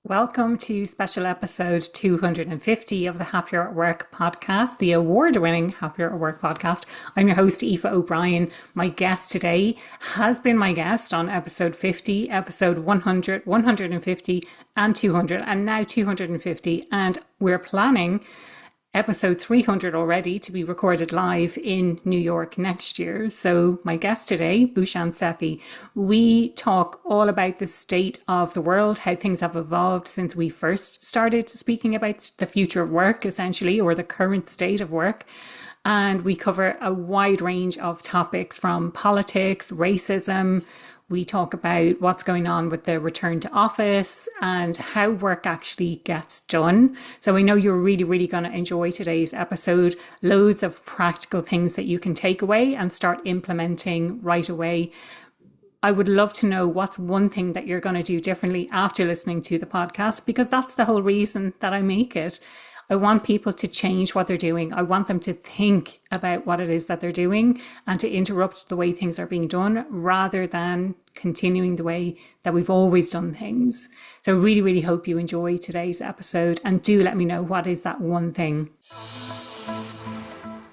Welcome to special episode 250 of the Happier at Work podcast, the award-winning Happier at Work podcast. I'm your host, Aoife O'Brien. My guest today has been my guest on episode 50, episode 100, 150, and 200, and now 250. And we're planning episode 300 already to be recorded live in New York next year. So my guest today, Bhushan Sethi, we talk all about the state of the world, how things have evolved since we first started speaking about the future of work, essentially, or the current state of work. And we cover a wide range of topics from politics, racism. We talk about what's going on with the return to office and how work actually gets done. So I know you're really going to enjoy today's episode. Loads of practical things that you can take away and start implementing right away. I would love to know what's one thing that you're going to do differently after listening to the podcast, because that's the whole reason that I make it. I want people to change what they're doing. I want them to think about what it is that they're doing and to interrupt the way things are being done rather than continuing the way that we've always done things. So I really hope you enjoy today's episode, and do let me know what is that one thing.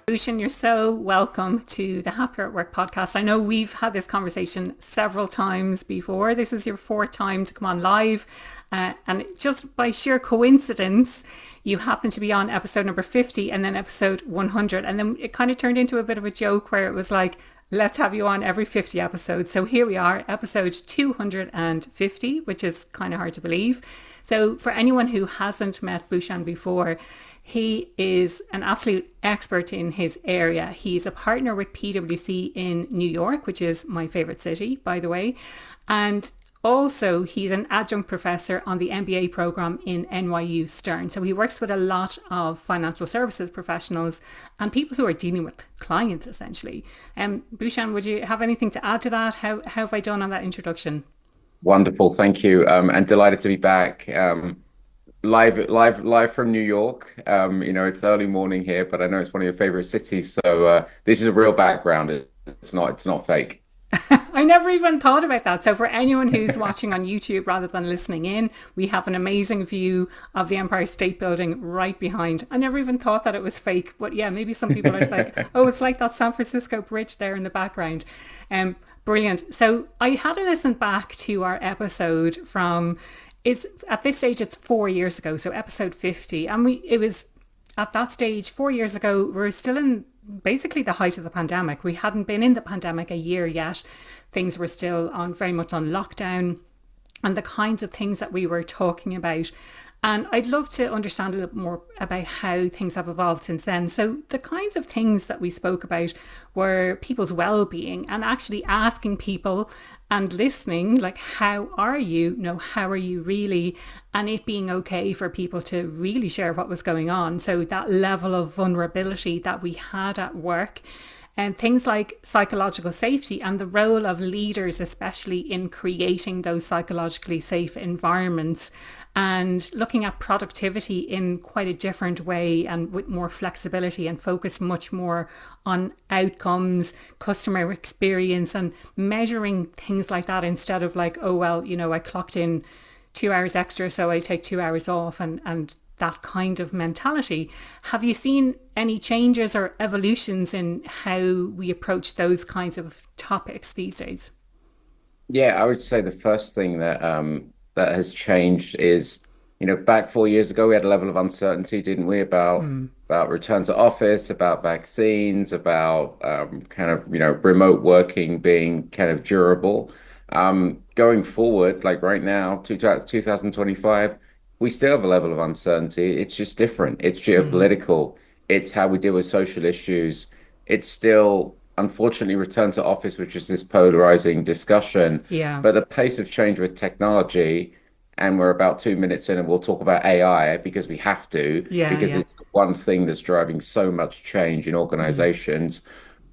Bhushan, you're so welcome to the Happier at Work podcast. I know we've had this conversation several times before. This is your fourth time to come on live. And just by sheer coincidence, you happen to be on episode number 50 and then episode 100. And then it kind of turned into a bit of a joke where it was like, let's have you on every 50 episodes. So here we are, episode 250, which is kind of hard to believe. So for anyone who hasn't met Bhushan before, he is an absolute expert in his area. He's a partner with PwC in New York, which is my favorite city, by the way. And also, he's an adjunct professor on the MBA program in NYU Stern. So he works with a lot of financial services professionals and people who are dealing with clients, essentially. Bhushan, would you have anything to add to that? How have I done on that introduction? Wonderful, thank you, and delighted to be back. Live from New York. It's early morning here, but I know it's one of your favorite cities. So this is a real background. It's not fake. I never even thought about that. So for anyone who's watching on YouTube rather than listening in, we have an amazing view of the Empire State Building right behind. I never even thought that it was fake. But yeah, maybe some people are like, oh, it's like that San Francisco bridge there in the background. Brilliant. So I had to listen back to our episode at this stage, it's 4 years ago. So episode 50. And it was at that stage, 4 years ago, we were still in basically the height of the pandemic. We hadn't been in the pandemic a year yet. Things were still very much on lockdown, and the kinds of things that we were talking about. And I'd love to understand a little more about how things have evolved since then. So the kinds of things that we spoke about were people's well-being and actually asking people and listening, like, how are you? No, how are you really? And it being okay for people to really share what was going on. So that level of vulnerability that we had at work, and things like psychological safety and the role of leaders, especially in creating those psychologically safe environments, and looking at productivity in quite a different way and with more flexibility, and focus much more on outcomes, customer experience, and measuring things like that instead of like, oh, well, I clocked in 2 hours extra, so I take 2 hours off, and that kind of mentality. Have you seen any changes or evolutions in how we approach those kinds of topics these days? Yeah, I would say the first thing that has changed is, back 4 years ago, we had a level of uncertainty, didn't we, about return to office, about vaccines, about remote working being kind of durable. Going forward, like right now, 2025, we still have a level of uncertainty. It's just different. It's geopolitical. It's how we deal with social issues. It's still, unfortunately, return to office, which is this polarizing discussion. Yeah. But the pace of change with technology, and we're about 2 minutes in, and we'll talk about AI because we have to, because Yeah. it's the one thing that's driving so much change in organizations,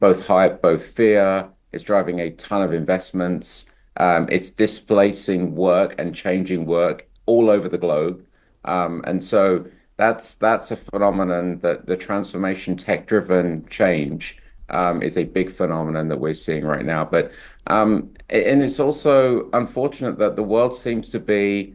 both hype, both fear. It's driving a ton of investments. It's displacing work and changing work all over the globe. And so that's a phenomenon, that the transformation, tech-driven change is a big phenomenon that we're seeing right now. But and it's also unfortunate that the world seems to be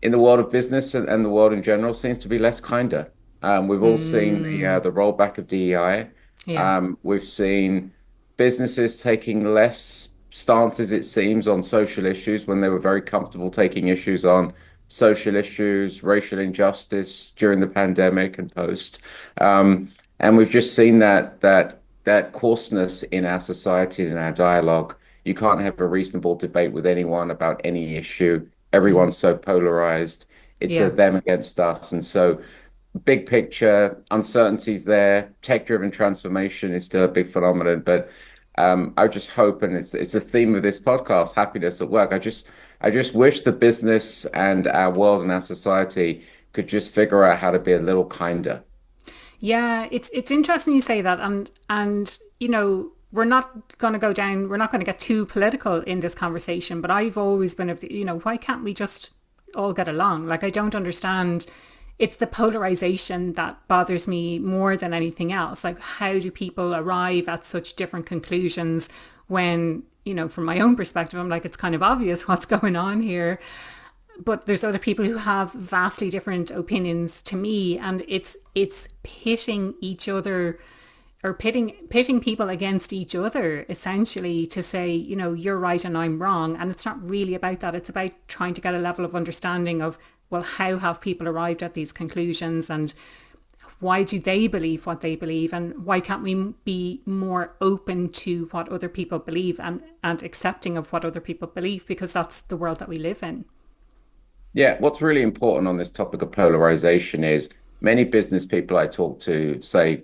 in the world of business and the world in general seems to be less kinder. We've all seen Mm, the rollback of DEI. yeah. We've seen businesses taking less stances, it seems, on social issues when they were very comfortable taking issues on social issues, racial injustice during the pandemic and post. And we've just seen that coarseness in our society and in our dialogue. You can't have a reasonable debate with anyone about any issue. Mm, Everyone's so polarized. It's a yeah. them against us. And so big picture, uncertainties there. Tech-driven transformation is still a big phenomenon, but I just hope, and it's a theme of this podcast, happiness at work. I just wish the business and our world and our society could just figure out how to be a little kinder. Yeah, it's interesting you say that, and we're not going to go down, we're not going to get too political in this conversation, but I've always been of the, why can't we just all get along? Like, I don't understand. It's the polarization that bothers me more than anything else. Like, how do people arrive at such different conclusions when, from my own perspective, I'm like, it's kind of obvious what's going on here, but there's other people who have vastly different opinions to me, and it's pitting each other, or pitting people against each other, essentially, to say, you're right and I'm wrong. And it's not really about that. It's about trying to get a level of understanding of, well, how have people arrived at these conclusions, and why do they believe what they believe, and why can't we be more open to what other people believe, and accepting of what other people believe, because that's the world that we live in. Yeah, what's really important on this topic of polarization is many business people I talk to say,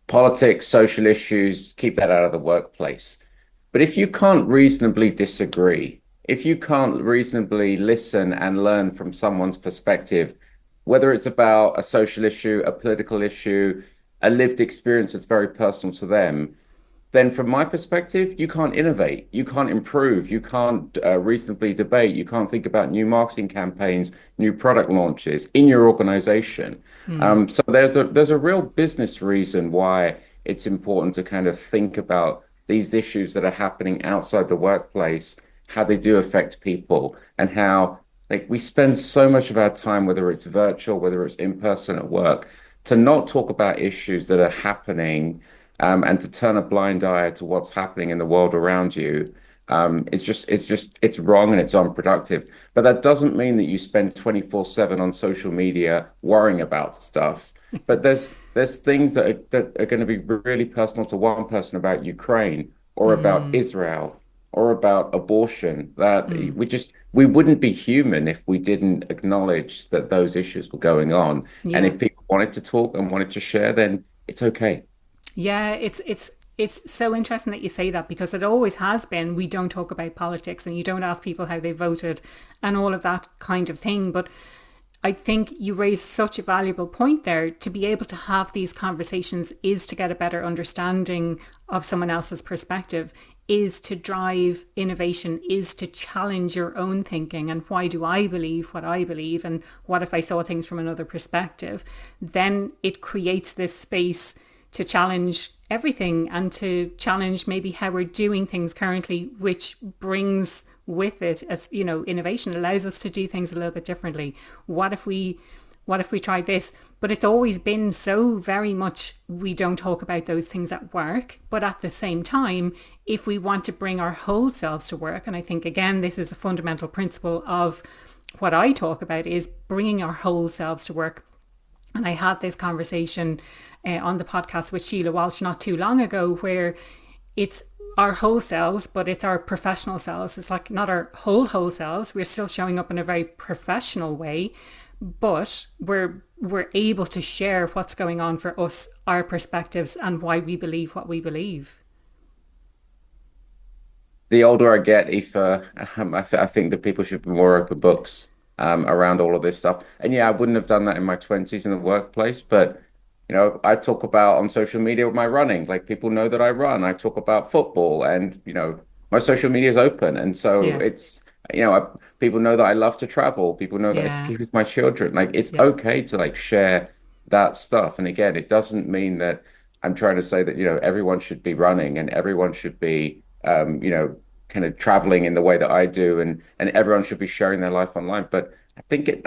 politics, social issues, keep that out of the workplace. But if you can't reasonably disagree, if you can't reasonably listen and learn from someone's perspective, whether it's about a social issue, a political issue, a lived experience that's very personal to them, then from my perspective, you can't innovate, you can't improve, you can't reasonably debate, you can't think about new marketing campaigns, new product launches in your organization. So there's a real business reason why it's important to kind of think about these issues that are happening outside the workplace, how they do affect people, and how like we spend so much of our time, whether it's virtual, whether it's in person at work, to not talk about issues that are happening and to turn a blind eye to what's happening in the world around you, it's wrong and it's unproductive. But that doesn't mean that you spend 24/7 on social media worrying about stuff. But there's things that are going to be really personal to one person about Ukraine or about Israel or about abortion that we wouldn't be human if we didn't acknowledge that those issues were going on. And Yeah. if people wanted to talk and wanted to share, then it's okay. Yeah, it's so interesting that you say that, because it always has been, we don't talk about politics and you don't ask people how they voted and all of that kind of thing. But I think you raise such a valuable point there. To be able to have these conversations is to get a better understanding of someone else's perspective, is to drive innovation, is to challenge your own thinking. And why do I believe what I believe? And what if I saw things from another perspective? Then it creates this space to challenge everything, and to challenge maybe how we're doing things currently, which brings with it, as innovation allows us to do things a little bit differently. What if we tried this? But it's always been so very much, we don't talk about those things at work. But at the same time, if we want to bring our whole selves to work, and I think again this is a fundamental principle of what I talk about, is bringing our whole selves to work. And I had this conversation on the podcast with Sheila Walsh not too long ago, where it's our whole selves, but it's our professional selves. It's like not our whole selves. We're still showing up in a very professional way, but we're able to share what's going on for us, our perspectives, and why we believe what we believe. The older I get, Aoife, I think that people should be more open books around all of this stuff. And yeah, I wouldn't have done that in my 20s in the workplace, but I talk about on social media with my running. Like people know that I run. I talk about football, and my social media is open, and so Yeah, it's people know that I love to travel. People know that I yeah, ski with my children. Like it's yeah. okay to like share that stuff. And again, it doesn't mean that I'm trying to say that everyone should be running and everyone should be kind of traveling in the way that I do, and everyone should be sharing their life online. But I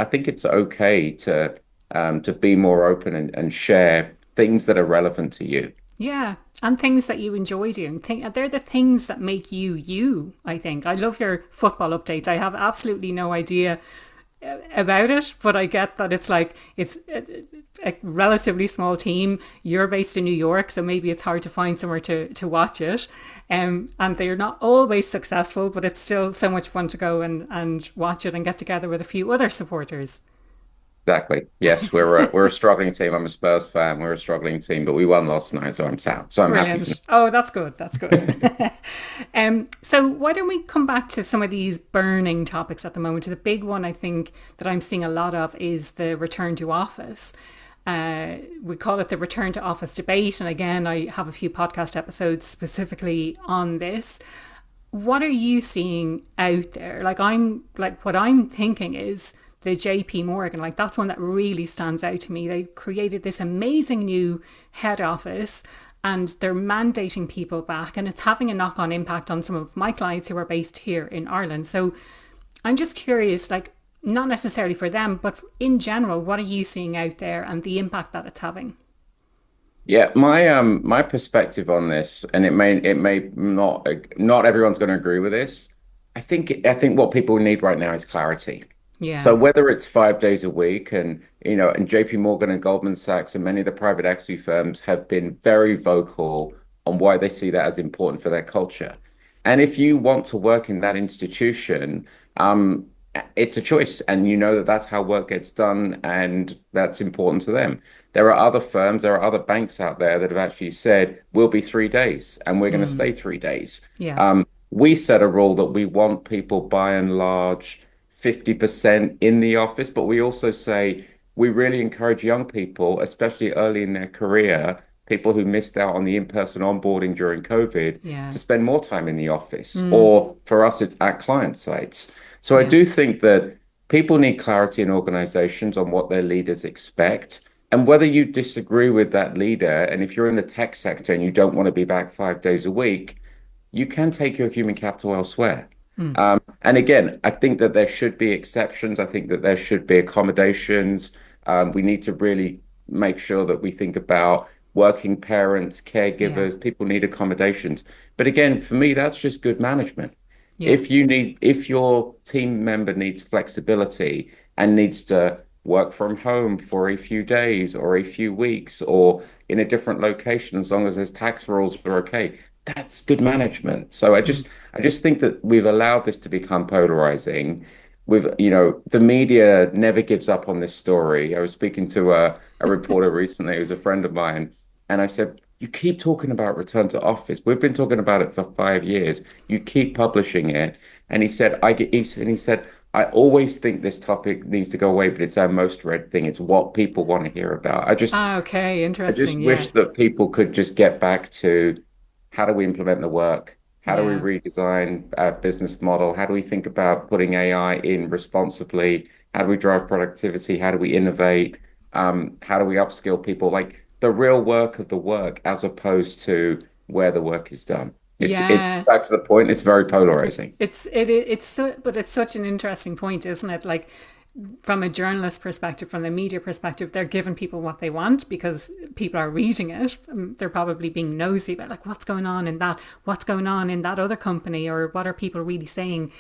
think it's okay to be more open and share things that are relevant to you. Yeah, and things that you enjoy doing. They're the things that make you you, I think. I love your football updates. I have absolutely no idea about it, but I get that it's like it's a relatively small team. You're based in New York, so maybe it's hard to find somewhere to watch it. And they're not always successful, but it's still so much fun to go and watch it and get together with a few other supporters. Exactly. Yes, we're a struggling team. I'm a Spurs fan. We're a struggling team, but we won last night, so I'm sound. So I'm happy for Brilliant. Oh, that's good. That's good. So why don't we come back to some of these burning topics at the moment? The big one I think that I'm seeing a lot of is the return to office. We call it the return to office debate. And again, I have a few podcast episodes specifically on this. What are you seeing out there? What I'm thinking is the JP Morgan, like that's one that really stands out to me. They created this amazing new head office and they're mandating people back, and it's having a knock-on impact on some of my clients who are based here in Ireland. So I'm just curious, like not necessarily for them, but in general, what are you seeing out there and the impact that it's having? Yeah, my perspective on this, and it may not everyone's going to agree with this. I think what people need right now is clarity. Yeah. So whether it's 5 days a week, and and JP Morgan and Goldman Sachs and many of the private equity firms have been very vocal on why they see that as important for their culture. And if you want to work in that institution, it's a choice, and you know that that's how work gets done, and that's important to them. There are other firms, there are other banks out there that have actually said, we'll be 3 days and we're going to stay 3 days. Yeah. We set a rule that we want people by and large 50% in the office, but we also say we really encourage young people, especially early in their career, people who missed out on the in-person onboarding during COVID, Yeah. to spend more time in the office. Or for us, it's at client sites. So I Yeah. do think that people need clarity in organizations on what their leaders expect. And whether you disagree with that leader, and if you're in the tech sector and you don't want to be back 5 days a week, you can take your human capital elsewhere. And again, I think that there should be exceptions. I think that there should be accommodations. We need to really make sure that we think about working parents, Yeah. caregivers, people need accommodations. But again, for me, that's just good management. Yeah. If your team member needs flexibility and needs to work from home for a few days or a few weeks or in a different location, as long as there's tax rules are okay, that's good management. So I just think that we've allowed this to become polarizing. The media never gives up on this story. I was speaking to a reporter recently who's a friend of mine, and I said, you keep talking about return to office. We've been talking about it for 5 years. You keep publishing it. And he said, I always think this topic needs to go away, but it's our most read thing. It's what people want to hear about. Ah, okay. I just Interesting. Yeah. wish that people could just get back to how do we implement the work? How do we Yeah. redesign our business model? How do we think about putting AI in responsibly? How do we drive productivity? How do we innovate? How do we upskill people? Like the real work of the work as opposed to where the work is done. It's Yeah. back to the point. It's very polarizing. But it's such an interesting point, isn't it? Like from a journalist perspective, from the media perspective, they're giving people what they want because people are reading it. They're probably being nosy about like what's going on in that other company, or what are people really saying.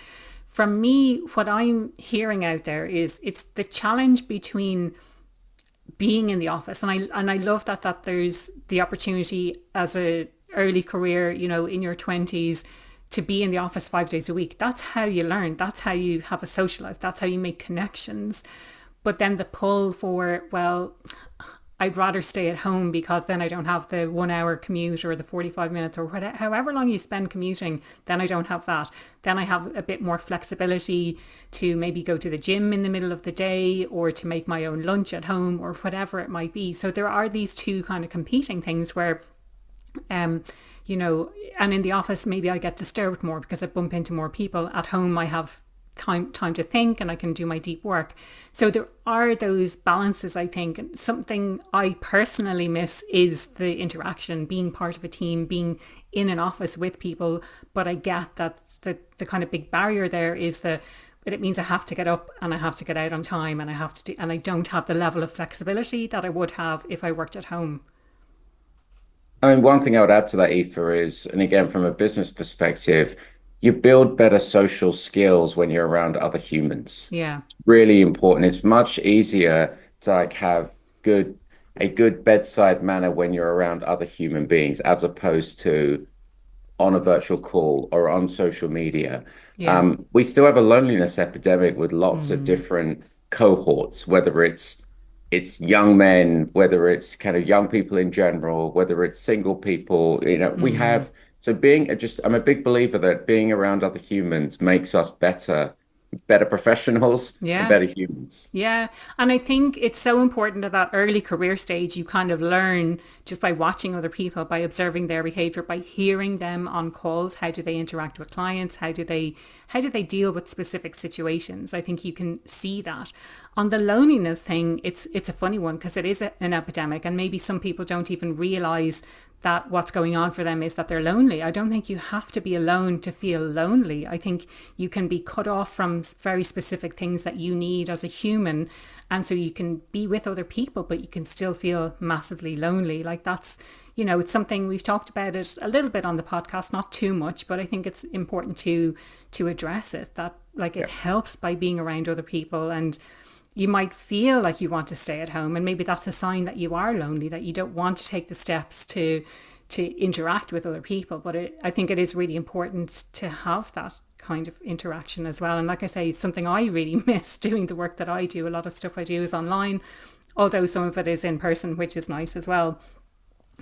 From me, what I'm hearing out there is it's the challenge between being in the office, and I love that there's the opportunity as a early career, in your 20s, to be in the office 5 days a week. That's how you learn. That's how you have a social life. That's how you make connections. But then the pull for, well, I'd rather stay at home because then I don't have the 1 hour commute or the 45 minutes or whatever, however long you spend commuting, then I don't have that. Then I have a bit more flexibility to maybe go to the gym in the middle of the day or to make my own lunch at home or whatever it might be. So there are these two kind of competing things where um, and in the office, maybe I get disturbed more because I bump into more people. At home, I have time to think and I can do my deep work. So there are those balances, I think. And something I personally miss is the interaction, being part of a team, being in an office with people. But I get that the kind of big barrier there is it means I have to get up and I have to get out on time and I have to do, and I don't have the level of flexibility that I would have if I worked at home. I mean, one thing I would add to that, Aoife, is, and again, from a business perspective, you build better social skills when you're around other humans. Yeah. Really important. It's much easier to like have a good bedside manner when you're around other human beings as opposed to on a virtual call or on social media. Yeah. We still have a loneliness epidemic with lots of different cohorts, whether it's young men, whether it's kind of young people in general, whether it's single people. We have so I'm a big believer that being around other humans makes us better professionals and Yeah. better humans. Yeah. And I think it's so important at that early career stage, you kind of learn just by watching other people, by observing their behavior, by hearing them on calls. How do they interact with clients? How do they deal with specific situations? I think you can see that. On the loneliness thing, it's a funny one because it is an epidemic, and maybe some people don't even realize that what's going on for them is that they're lonely. I don't think you have to be alone to feel lonely. I think you can be cut off from very specific things that you need as a human. And so you can be with other people, but you can still feel massively lonely. Like that's, it's something we've talked about it a little bit on the podcast, not too much, but I think it's important to address it, that like it Yeah. helps by being around other people. And you might feel like you want to stay at home, and maybe that's a sign that you are lonely, that you don't want to take the steps to interact with other people. But I think it is really important to have that kind of interaction as well. And like I say, it's something I really miss doing the work that I do. A lot of stuff I do is online, although some of it is in person, which is nice as well.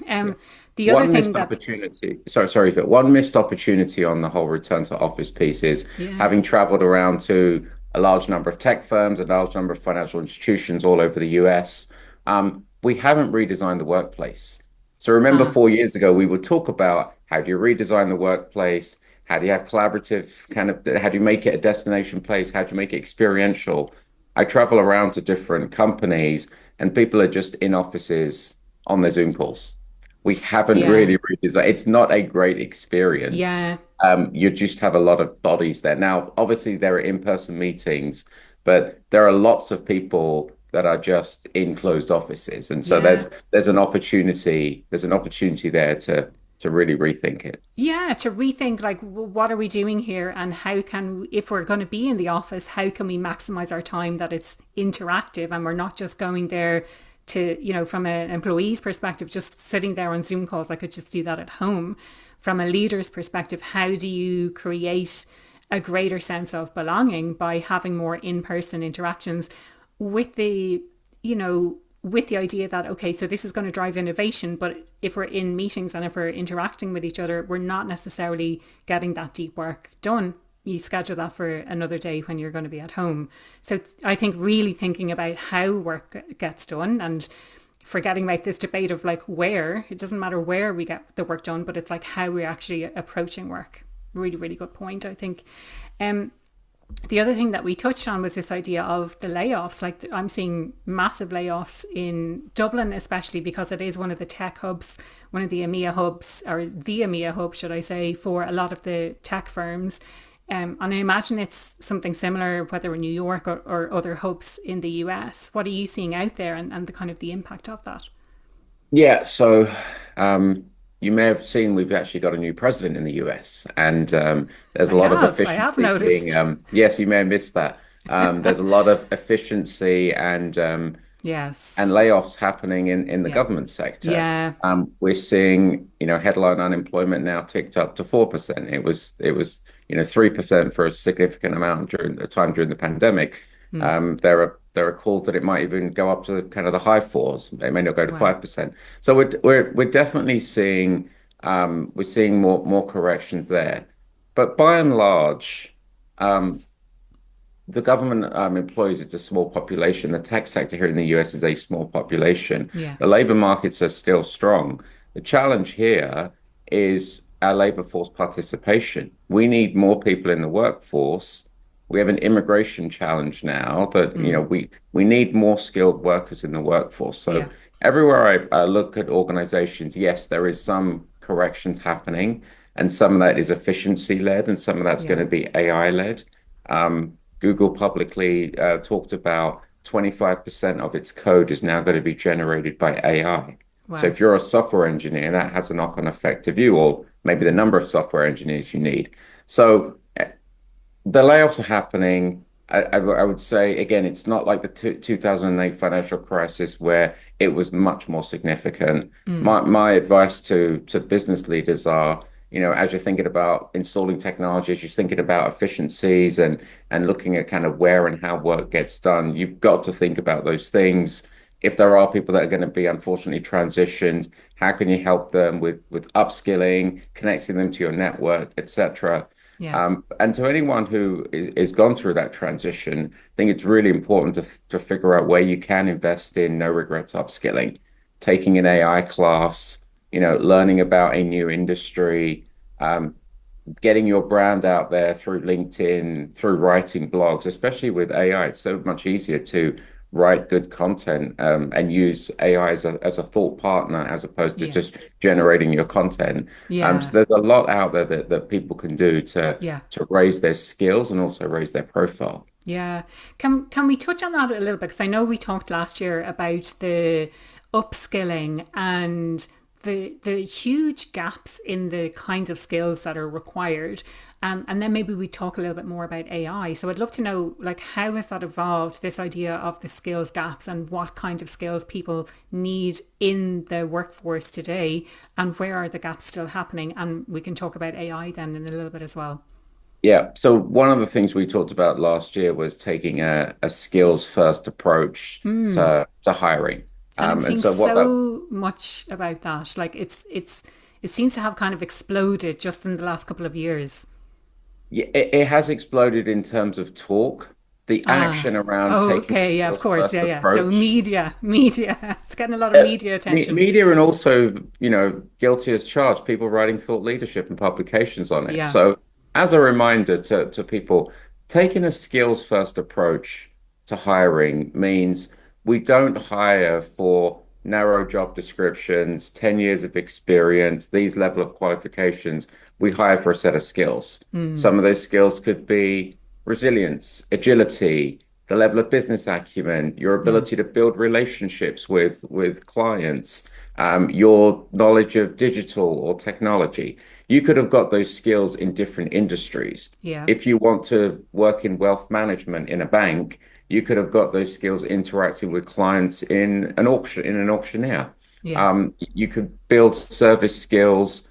Yeah. The other One thing missed that, opportunity. Sorry, but one missed opportunity on the whole return to office piece is yeah, having traveled around to a large number of tech firms, a large number of financial institutions all over the US. We haven't redesigned the workplace. So remember, ah, 4 years ago, we would talk about how do you redesign the workplace? How do you have collaborative how do you make it a destination place? How do you make it experiential? I travel around to different companies and people are just in offices on their Zoom calls. We haven't yeah, really, it's not a great experience. yeah. You just have a lot of bodies there. Now, obviously, there are in-person meetings, but there are lots of people that are just in closed offices. And so Yeah. there's an opportunity there to really rethink it. Yeah, to rethink like what are we doing here, and how can, if we're going to be in the office, how can we maximize our time that it's interactive and we're not just going there to, from an employee's perspective, just sitting there on Zoom calls. I could just do that at home. From a leader's perspective, how do you create a greater sense of belonging by having more in-person interactions with the idea that, okay, so this is going to drive innovation, but if we're in meetings and if we're interacting with each other, we're not necessarily getting that deep work done. You schedule that for another day when you're going to be at home. So I think really thinking about how work gets done, and forgetting about this debate of like where, it doesn't matter where we get the work done, but it's like how we're actually approaching work. Really, really good point, I think. Um, the other thing that we touched on was this idea of the layoffs. Like I'm seeing massive layoffs in Dublin, especially because it is one of the tech hubs, one of the EMEA hubs, or the EMEA hub, should I say, for a lot of the tech firms. And I imagine it's something similar, whether in New York or other hubs in the US. What are you seeing out there, and the kind of the impact of that? Yeah, so you may have seen we've actually got a new president in the US, and there's a lot of I have efficiency being, noticed. yes, you may have missed that. There's a lot of efficiency and Yes. layoffs happening in the Yeah. government sector. Yeah. We're seeing, headline unemployment now ticked up to 4%. It was 3% for a significant amount during the time during the pandemic. Mm. There are calls that it might even go up to kind of the high fours. It may not go to Wow. 5%. So we're definitely seeing more corrections there. But by and large, um, the government employees, it's a small population. The tech sector here in the US is a small population. Yeah. The labor markets are still strong. The challenge here is our labor force participation. We need more people in the workforce. We have an immigration challenge now that, Mm. we need more skilled workers in the workforce. So Yeah. everywhere I look at organizations, yes, there is some corrections happening, and some of that is efficiency led, and some of that's going Yeah. to be AI led. Google publicly talked about 25% of its code is now going to be generated by AI. So Wow. if you're a software engineer, that has a knock-on effect of you, or maybe the number of software engineers you need. So the layoffs are happening. I would say, again, it's not like the 2008 financial crisis where it was much more significant. Mm. My advice to business leaders are, as you're thinking about installing technology, as you're thinking about efficiencies and looking at kind of where and how work gets done, you've got to think about those things. If there are people that are going to be unfortunately transitioned, how can you help them with upskilling, connecting them to your network, etc. Yeah. And to anyone who is gone through that transition, I think it's really important to figure out where you can invest in no regrets upskilling, taking an AI class, learning about a new industry, um, getting your brand out there through LinkedIn, through writing blogs, especially with AI. It's so much easier to write good content and use AI as a thought partner as opposed to Yeah. just generating your content. Yeah. So there's a lot out there that people can do Yeah. to raise their skills and also raise their profile. Yeah. Can we touch on that a little bit? Because I know we talked last year about the upskilling and the huge gaps in the kinds of skills that are required. And then maybe we talk a little bit more about AI. So I'd love to know, like, how has that evolved, this idea of the skills gaps and what kind of skills people need in the workforce today, and where are the gaps still happening? And we can talk about AI then in a little bit as well. Yeah. So one of the things we talked about last year was taking a skills first approach to hiring. And I'm And seeing so what that so much about that. Like it seems to have kind of exploded just in the last couple of years. Yeah, it has exploded in terms of talk. The Ah, action around oh, taking okay, yeah, of skills course, first yeah, yeah. So approach. media, it's getting a lot of media attention. Media and also, guilty as charged, people writing thought leadership and publications on it. Yeah, So, as a reminder to people, taking a skills first approach to hiring means we don't hire for narrow job descriptions, 10 years of experience, these level of qualifications. We hire for a set of skills. Some of those skills could be resilience, agility, the level of business acumen, your ability to build relationships with clients, your knowledge of digital or technology. You could have got those skills in different industries. yeah, If you want to work in wealth management in a bank, you could have got those skills interacting with clients in an auctioneer. yeah, You could build service skills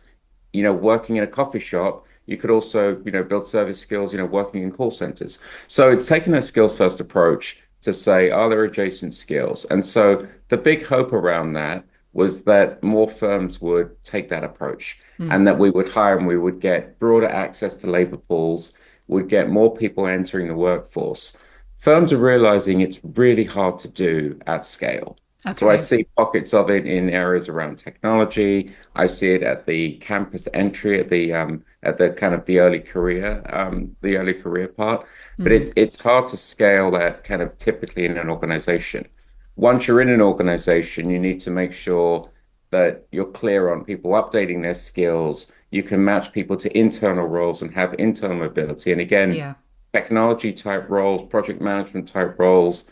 working in a coffee shop, you could also, build service skills, working in call centers. So it's taking a skills first approach to say, are there adjacent skills? And so the big hope around that was that more firms would take that approach and that we would hire and we would get broader access to labor pools, would get more people entering the workforce. Firms are realizing it's really hard to do at scale. So I okay, see pockets of it in areas around technology. I see it at the campus entry, at the kind of the early career part. But it's hard to scale that kind of typically in an organization. Once you're in an organization, you need to make sure that you're clear on people updating their skills. You can match people to internal roles and have internal mobility. And again, yeah, technology type roles, project management type roles,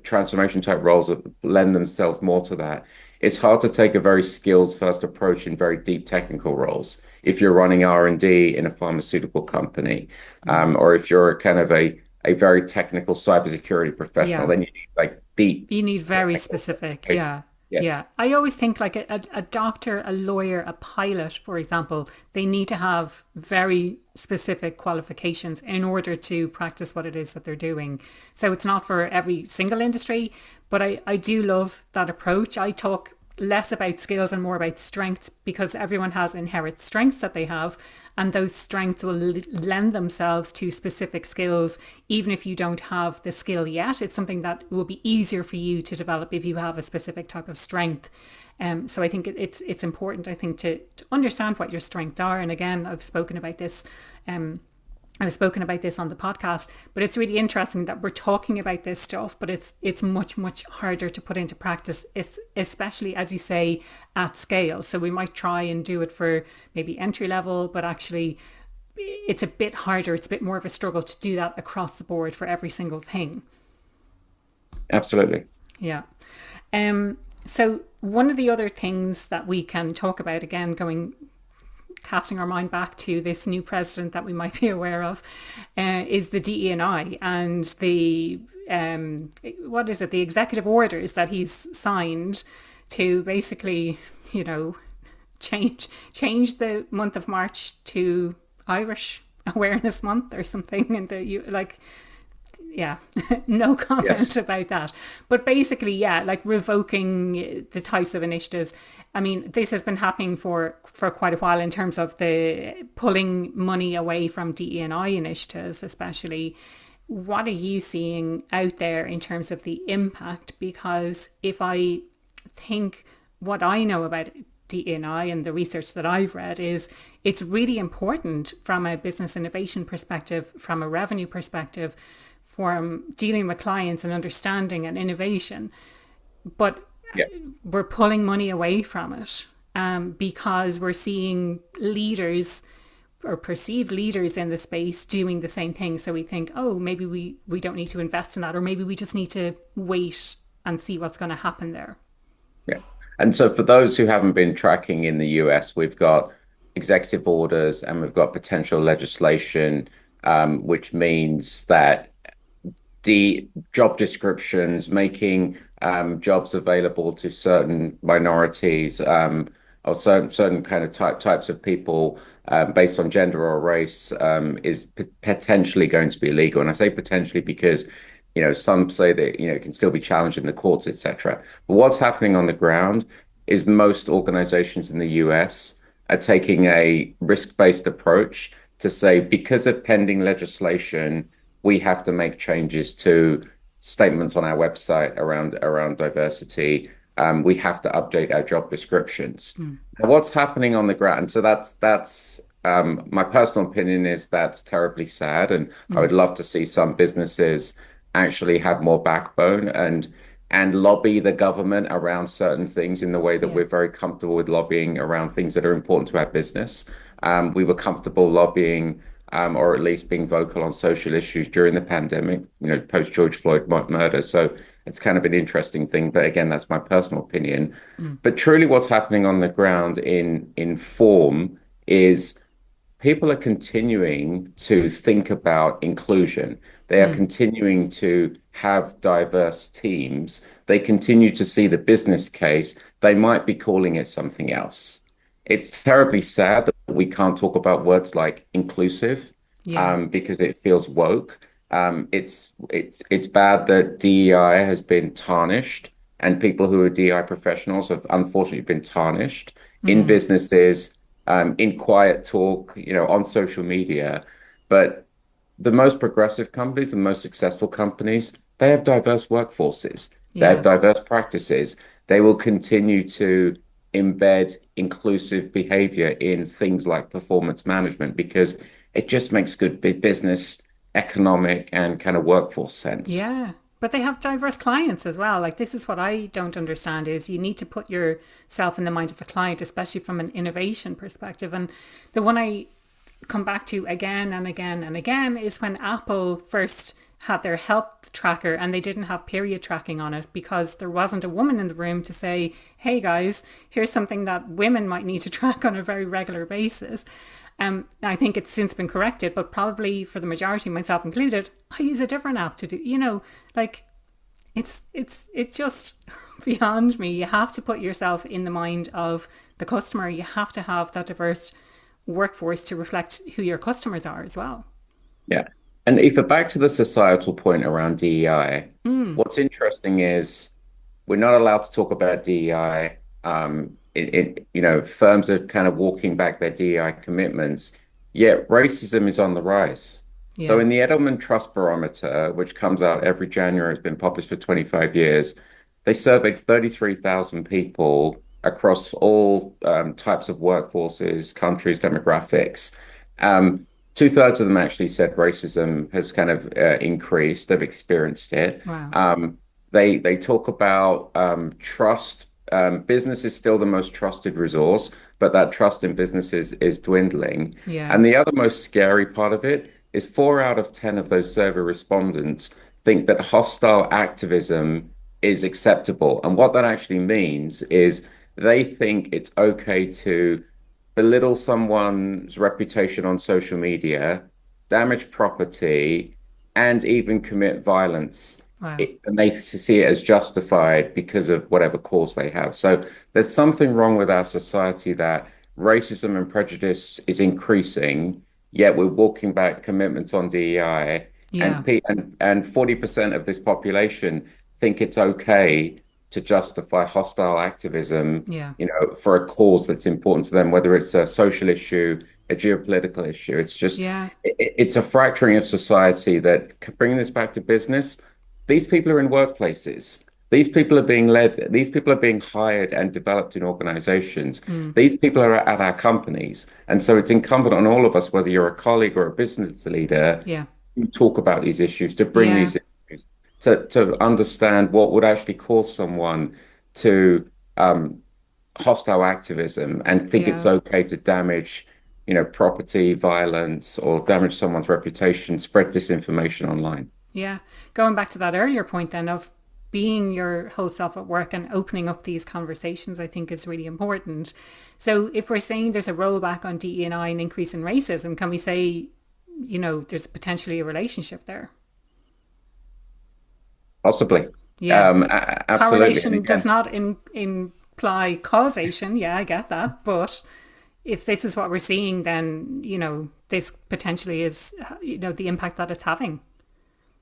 transformation type roles that lend themselves more to that. It's hard to take a very skills first approach in very deep technical roles. If you're running R&D in a pharmaceutical company, or if you're kind of a very technical cybersecurity professional, yeah. then you need like deep You need very technical specific, qualification. yeah. Yeah. Yes. I always think like a doctor, a lawyer, a pilot, for example, they need to have very specific qualifications in order to practice what it is that they're doing. So it's not for every single industry, but I do love that approach. I talk less about skills and more about strengths because everyone has inherent strengths that they have, and those strengths will lend themselves to specific skills even if you don't have the skill yet. It's something that will be easier for you to develop if you have a specific type of strength. So I think it's important, I think, to understand what your strengths are. And again, I've spoken about this on the podcast, but it's really interesting that we're talking about this stuff, but it's much harder to put into practice, especially as you say, at scale. So we might try and do it for maybe entry level, but actually it's a bit harder, it's a bit more of a struggle to do that across the board for every single thing. Absolutely. Yeah. So one of the other things that we can talk about, again, going casting our mind back to this new president that we might be aware of, is the DE&I and the what is it, the executive orders that he's signed to basically, you know, change the month of March to Irish Awareness Month or something, and like, yeah, no comment Yes. about that. But basically, yeah, like revoking the types of initiatives. I mean, this has been happening for quite a while in terms of the pulling money away from DE&I initiatives, especially. What are you seeing out there in terms of the impact? Because if I think what I know about DE&I and the research that I've read is it's really important from a business innovation perspective, from a revenue perspective, from dealing with clients and understanding and innovation. But Yeah. we're pulling money away from it because we're seeing leaders or perceived leaders in the space doing the same thing. So we think, oh, maybe we don't need to invest in that, or maybe we just need to wait and see what's going to happen there. Yeah. And so for those who haven't been tracking in the US, we've got executive orders and we've got potential legislation, which means that the job descriptions, making jobs available to certain minorities, or certain kind of types of people based on gender or race, is potentially going to be illegal. And I say potentially because, some say that, it can still be challenged in the courts, etc. But what's happening on the ground is most organizations in the US are taking a risk-based approach to say, because of pending legislation, we have to make changes to statements on our website around diversity. We have to update our job descriptions. Now, what's happening on the ground? So that's my personal opinion is that's terribly sad, and I would love to see some businesses actually have more backbone and lobby the government around certain things in the way that Yeah. we're very comfortable with lobbying around things that are important to our business. We were comfortable lobbying or at least being vocal on social issues during the pandemic, post George Floyd murder. So it's kind of an interesting thing. But again, that's my personal opinion. But truly what's happening on the ground in form is people are continuing to think about inclusion. They are continuing to have diverse teams. They continue to see the business case. They might be calling it something else. It's terribly sad that we can't talk about words like inclusive, Yeah. because it feels woke. It's bad that DEI has been tarnished, and people who are DEI professionals have unfortunately been tarnished in businesses, in quiet talk, on social media. But the most progressive companies, the most successful companies, they have diverse workforces. They have Yeah. diverse practices. They will continue to embed inclusive behavior in things like performance management because it just makes good business, economic, and kind of workforce sense. Yeah. But they have diverse clients as well. Like, this is what I don't understand is you need to put yourself in the mind of the client, especially from an innovation perspective. And the one I come back to again and again and again is when Apple first had their health tracker and they didn't have period tracking on it because there wasn't a woman in the room to say, hey guys, here's something that women might need to track on a very regular basis. I think it's since been corrected, but probably for the majority, myself included, I use a different app to do, like it's just beyond me. You have to put yourself in the mind of the customer. You have to have that diverse workforce to reflect who your customers are as well. Yeah. And if back to the societal point around DEI, what's interesting is we're not allowed to talk about DEI. Firms are kind of walking back their DEI commitments, yet racism is on the rise. So Yeah. in the Edelman Trust Barometer, which comes out every January, has been published for 25 years, they surveyed 33,000 people across all types of workforces, countries, demographics. Two-thirds of them actually said racism has kind of increased. They've experienced it. Wow. They talk about trust. Business is still the most trusted resource. but that trust in businesses is dwindling. Yeah. And the other most scary part of it is 4 out of 10 of those survey respondents think that hostile activism is acceptable. And what that actually means is they think it's okay to belittle someone's reputation on social media, damage property, and even commit violence. Wow. And they see it as justified because of whatever cause they have. So there's something wrong with our society that racism and prejudice is increasing, yet we're walking back commitments on DEI, Yeah. and 40% of this population think it's okay to justify hostile activism, Yeah. for a cause that's important to them, whether it's a social issue, a geopolitical issue. It's just, Yeah. it's a fracturing of society that, bringing this back to business, these people are in workplaces. These people are being led, these people are being hired and developed in organizations. Mm. These people are at our companies. And so it's incumbent on all of us, whether you're a colleague or a business leader, Yeah. to talk about these issues, to bring Yeah. these issues, to understand what would actually cause someone to hostile activism and think it's Yeah. okay to damage, property, violence, or damage someone's reputation, spread disinformation online. Yeah. Going back to that earlier point then of being your whole self at work and opening up these conversations, I think is really important. So if we're saying there's a rollback on DE&I and increase in racism, can we say, there's potentially a relationship there? Possibly. Yeah. Absolutely. And Correlation does again, not imply causation. Yeah, I get that. But if this is what we're seeing, then, this potentially is, the impact that it's having.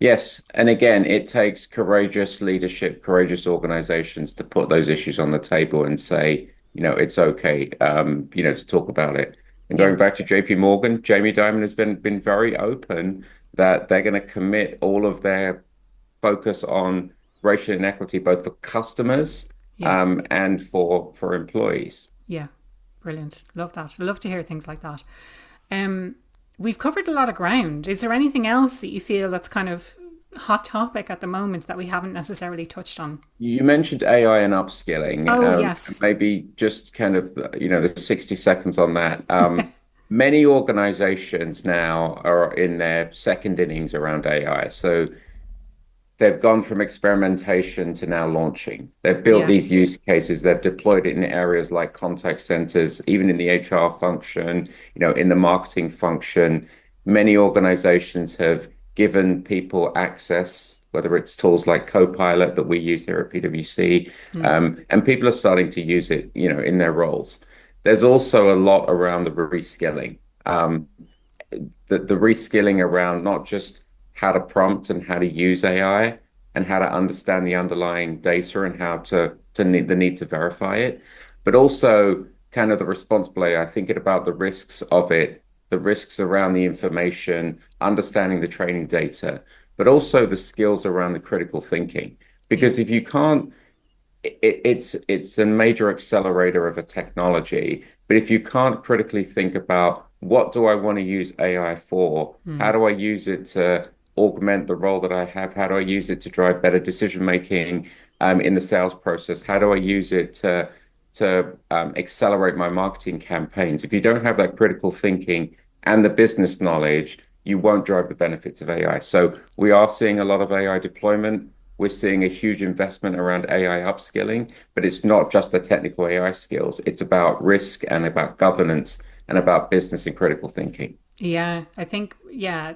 yes. And again, it takes courageous leadership, courageous organizations to put those issues on the table and say, it's okay, to talk about it. And Yeah. going back to JP Morgan, Jamie Dimon has been very open that they're going to commit all of their focus on racial inequity, both for customers, Yeah. and for employees. Yeah. Brilliant. Love that. Love to hear things like that. Um, we've covered a lot of ground. Is there anything else that you feel that's kind of hot topic at the moment that we haven't necessarily touched on? You mentioned AI and upskilling. Oh, yes. Maybe just kind of, the 60 seconds on that. Many organizations now are in their second innings around AI. So they've gone from experimentation to now launching. They've built Yeah. these use cases. They've deployed it in areas like contact centers, even in the HR function, in the marketing function. Many organizations have given people access, whether it's tools like Copilot that we use here at PwC, Mm. and people are starting to use it, in their roles. There's also a lot around the reskilling. The reskilling around not just how to prompt and how to use AI and how to understand the underlying data and how to need the need to verify it, but also kind of the responsible AI, thinking about the risks of it, the risks around the information, understanding the training data, but also the skills around the critical thinking. Yeah. Because if you can't, it's a major accelerator of a technology. But if you can't critically think about what do I want to use AI for? How Mm. do I use it to augment the role that I have? How do I use it to drive better decision making in the sales process? How do I use it to accelerate my marketing campaigns? If you don't have that critical thinking and the business knowledge, you won't drive the benefits of AI. So we are seeing a lot of AI deployment. We're seeing a huge investment around AI upskilling, but it's not just the technical AI skills. It's about risk and about governance and about business and critical thinking. Yeah. I think, yeah,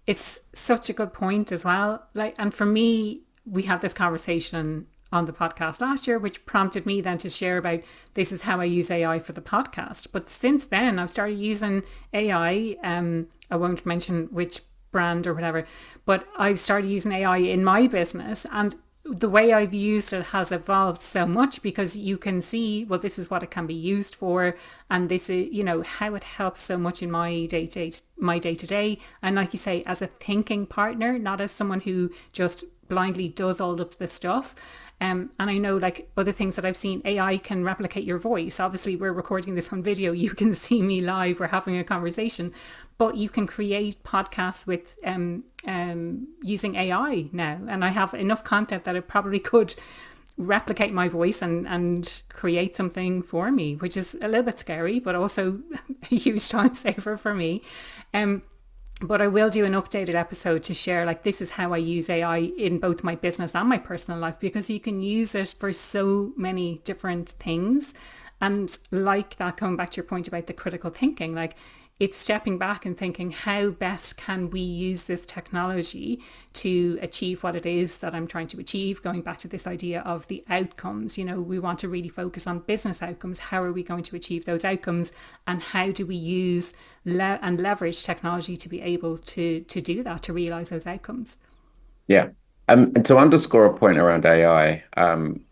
it's such a good point as well. Like, and for me, we had this conversation on the podcast last year, which prompted me then to share about this is how I use AI for the podcast. But since then, I've started using AI. I won't mention which brand or whatever, but I've started using AI in my business, and the way I've used it has evolved so much because you can see, well, this is what it can be used for, and this is, how it helps so much in my day to day. And like you say, as a thinking partner, not as someone who just blindly does all of the stuff. And I know, like other things that I've seen, AI can replicate your voice. Obviously, we're recording this on video. You can see me live. We're having a conversation, but you can create podcasts with using AI now. And I have enough content that it probably could replicate my voice and create something for me, which is a little bit scary, but also a huge time saver for me. Um, but I will do an updated episode to share, like, this is how I use AI in both my business and my personal life, because you can use it for so many different things. And like that, coming back to your point about the critical thinking, like, it's stepping back and thinking, how best can we use this technology to achieve what it is that I'm trying to achieve? Going back to this idea of the outcomes, we want to really focus on business outcomes. How are we going to achieve those outcomes? And how do we use and leverage technology to be able to do that, to realize those outcomes? Yeah. And to underscore a point around AI,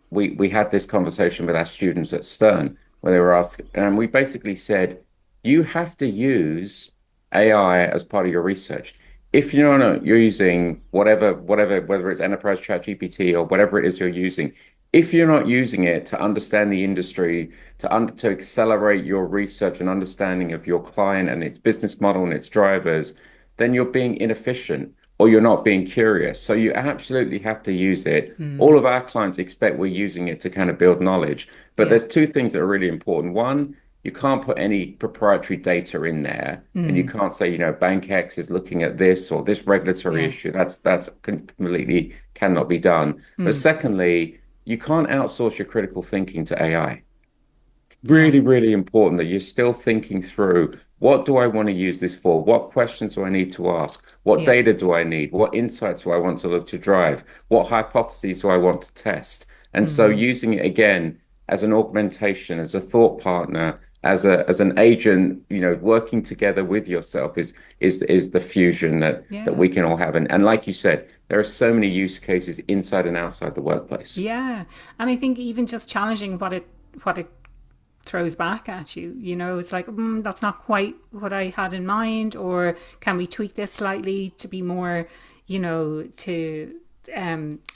we had this conversation with our students at Stern where they were asking, and we basically said, you have to use AI as part of your research. If you're using whether it's enterprise chat GPT or whatever it is you're using, if you're not using it to understand the industry, to accelerate your research and understanding of your client and its business model and its drivers, then you're being inefficient or you're not being curious. So you absolutely have to use it. All of our clients expect we're using it to kind of build knowledge. But Yeah. there's two things that are really important. One, you can't put any proprietary data in there, and you can't say, Bank X is looking at this or this regulatory Yeah. issue. That's completely cannot be done. But secondly, you can't outsource your critical thinking to AI. Yeah. Really, really important that you're still thinking through, what do I want to use this for? What questions do I need to ask? What Yeah. data do I need? What insights do I want to look to drive? What hypotheses do I want to test? And so using it again as an augmentation, as a thought partner, as an agent, working together with yourself is the fusion that Yeah. we can all have. And like you said, there are so many use cases inside and outside the workplace. Yeah. And I think even just challenging what it throws back at you, it's like, that's not quite what I had in mind, or can we tweak this slightly to be more, to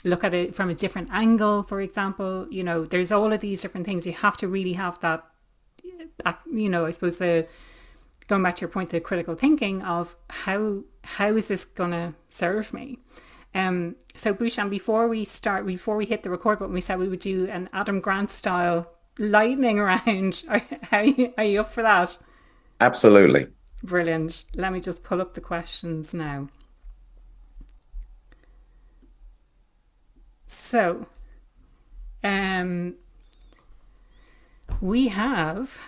look at it from a different angle, for example. There's all of these different things. You have to really have that, I suppose, the going back to your point, the critical thinking of how is this gonna serve me. So Bhushan, before we hit the record button, we said we would do an Adam Grant style lightning round. Are you up for that? Absolutely. Brilliant. Let me just pull up the questions now. So, um, we have,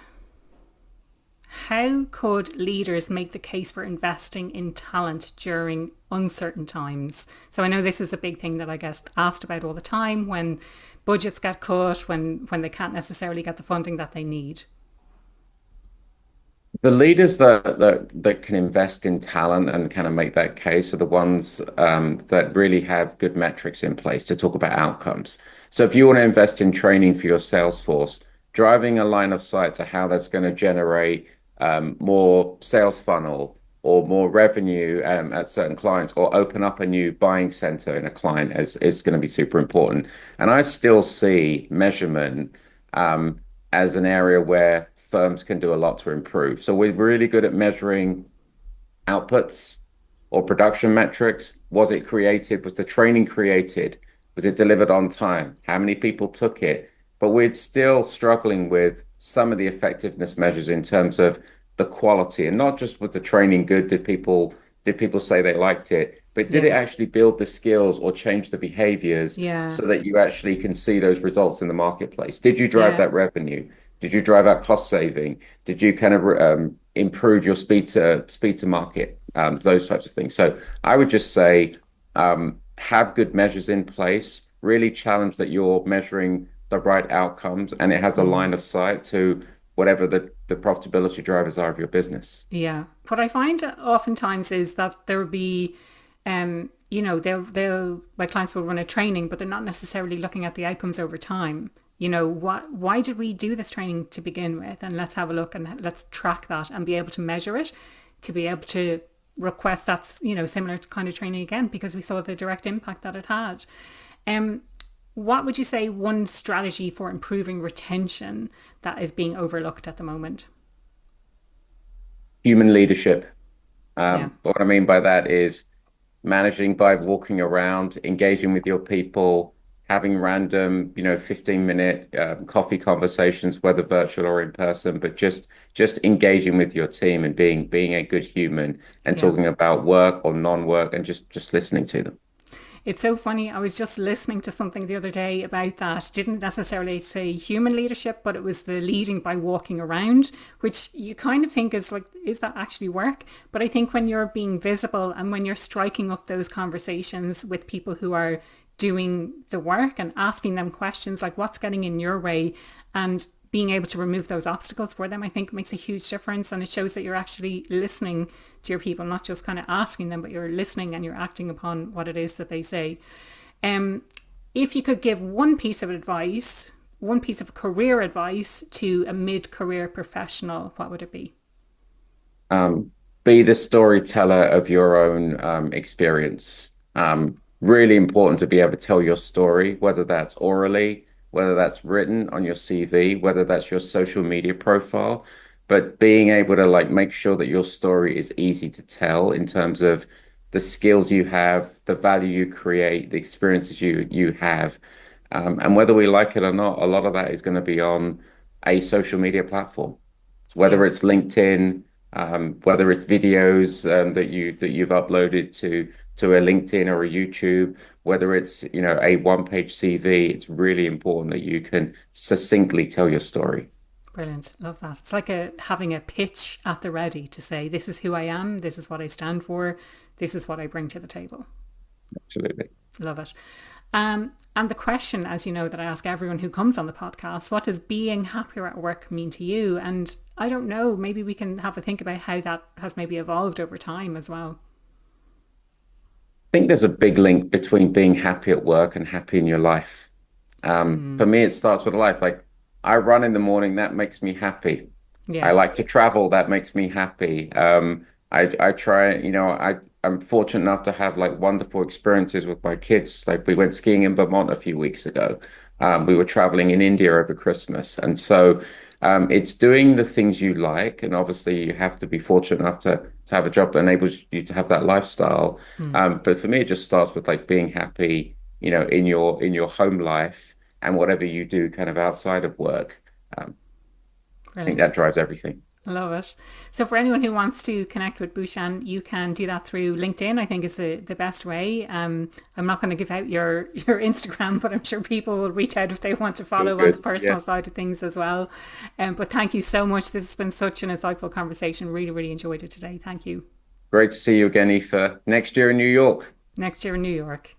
how could leaders make the case for investing in talent during uncertain times? So I know this is a big thing that I get asked about all the time, when budgets get cut, when they can't necessarily get the funding that they need. The leaders that can invest in talent and kind of make that case are the ones that really have good metrics in place to talk about outcomes. So if you want to invest in training for your sales force, driving a line of sight to how that's going to generate more sales funnel or more revenue at certain clients, or open up a new buying center in a client is going to be super important. And I still see measurement as an area where firms can do a lot to improve. So we're really good at measuring outputs or production metrics. Was it created? Was the training created? Was it delivered on time? How many people took it? But we're still struggling with some of the effectiveness measures in terms of the quality, and not just was the training good? Did people say they liked it? But did it Yeah. actually build the skills or change the behaviors Yeah. so that you actually can see those results in the marketplace? Did you drive Yeah. that revenue? Did you drive out cost saving? Did you kind of improve your speed to market? Those types of things. So I would just say have good measures in place. Really challenge that you're measuring the right outcomes, and it has a line of sight to whatever the profitability drivers are of your business. Yeah. What I find oftentimes is that there will be, they'll my clients will run a training, but they're not necessarily looking at the outcomes over time. Why did we do this training to begin with? And let's have a look and let's track that and be able to measure it, to be able to request that's, similar kind of training again, because we saw the direct impact that it had. What would you say one strategy for improving retention that is being overlooked at the moment? Human leadership. Yeah. What I mean by that is managing by walking around, engaging with your people, having random, 15-minute coffee conversations, whether virtual or in person, but just engaging with your team and being a good human and Yeah. talking about work or non-work and just listening to them. It's so funny. I was just listening to something the other day about that. Didn't necessarily say human leadership, but it was the leading by walking around, which you kind of think is like, is that actually work? But I think when you're being visible and when you're striking up those conversations with people who are doing the work and asking them questions like, what's getting in your way? And being able to remove those obstacles for them, I think makes a huge difference. And it shows that you're actually listening to your people, not just kind of asking them, but you're listening and you're acting upon what it is that they say. Um, if you could give one piece of advice, one piece of career advice to a mid-career professional, what would it be? Be the storyteller of your own experience. Really important to be able to tell your story, whether that's orally, whether that's written on your CV, whether that's your social media profile, but being able to like make sure that your story is easy to tell in terms of the skills you have, the value you create, the experiences you have. And whether we like it or not, a lot of that is going to be on a social media platform. Yeah, Whether it's LinkedIn, whether it's videos that you've uploaded to a LinkedIn or a YouTube, whether it's a one-page CV, it's really important that you can succinctly tell your story. brilliant. Love that. It's like having a pitch at the ready to say, this is who I am, this is what I stand for, this is what I bring to the table. Absolutely. Love it. And the question, as you know, that I ask everyone who comes on the podcast, what does being happier at work mean to you? And I don't know, maybe we can have a think about how that has maybe evolved over time as well. Think there's a big link between being happy at work and happy in your life. For me, it starts with life. Like I run in the morning, that makes me happy. I Yeah. like to travel, that makes me happy. I try, I'm fortunate enough to have like wonderful experiences with my kids. Like we went skiing in Vermont a few weeks ago. We were traveling in India over Christmas. And so it's doing the things you like. And obviously you have to be fortunate enough to have a job that enables you to have that lifestyle. But for me, it just starts with like being happy, in your home life and whatever you do kind of outside of work. I think that Brilliant. drives everything. Love it. So for anyone who wants to connect with Bhushan, you can do that through LinkedIn. I think is the best way. I'm not going to give out your Instagram, but I'm sure people will reach out if they want to Good, follow on the good. personal Yes. side of things as well. But thank you so much. This has been such an insightful conversation. Really, really enjoyed it today. Thank you. Great to see you again, Aoife. Next year in New York. Next year in New York.